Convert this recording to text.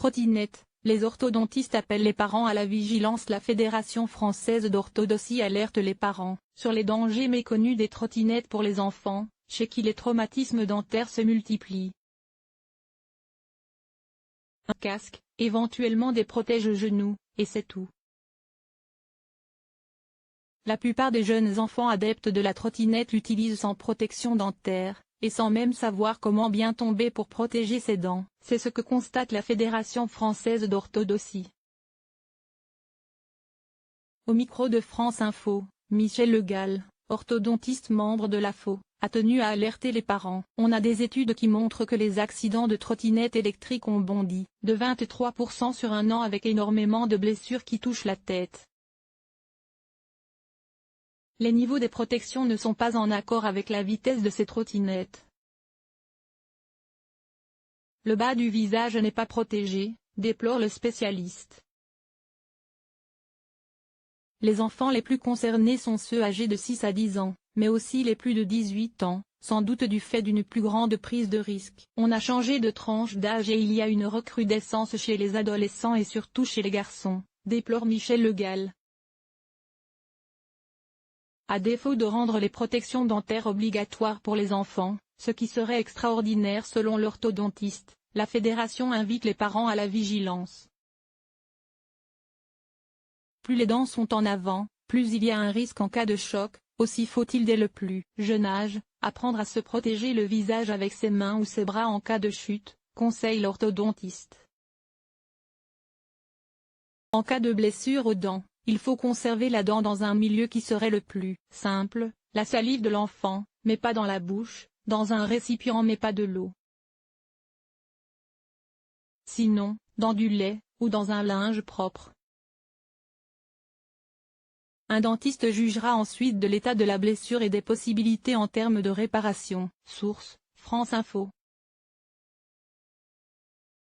Trottinette, les orthodontistes appellent les parents à la vigilance. La Fédération française d'orthodontie alerte les parents sur les dangers méconnus des trottinettes pour les enfants, chez qui les traumatismes dentaires se multiplient. Un casque, éventuellement des protège-genoux, et c'est tout. La plupart des jeunes enfants adeptes de la trottinette l'utilisent sans protection dentaire, et sans même savoir comment bien tomber pour protéger ses dents. C'est ce que constate la Fédération française d'orthodontie. Au micro de France Info, Michel Legall, orthodontiste membre de l'AFO, a tenu à alerter les parents. On a des études qui montrent que les accidents de trottinettes électriques ont bondi de 23% sur un an, avec énormément de blessures qui touchent la tête. Les niveaux des protections ne sont pas en accord avec la vitesse de ces trottinettes. Le bas du visage n'est pas protégé, déplore le spécialiste. Les enfants les plus concernés sont ceux âgés de 6 à 10 ans, mais aussi les plus de 18 ans, sans doute du fait d'une plus grande prise de risque. On a changé de tranche d'âge et il y a une recrudescence chez les adolescents et surtout chez les garçons, déplore Michel Legall. À défaut de rendre les protections dentaires obligatoires pour les enfants, ce qui serait extraordinaire selon l'orthodontiste, la fédération invite les parents à la vigilance. Plus les dents sont en avant, plus il y a un risque en cas de choc, aussi faut-il dès le plus jeune âge, apprendre à se protéger le visage avec ses mains ou ses bras en cas de chute, conseille l'orthodontiste. En cas de blessure aux dents, il faut conserver la dent dans un milieu qui serait le plus simple, la salive de l'enfant, mais pas dans la bouche, dans un récipient mais pas de l'eau. Sinon, dans du lait, ou dans un linge propre. Un dentiste jugera ensuite de l'état de la blessure et des possibilités en termes de réparation. Source, France Info.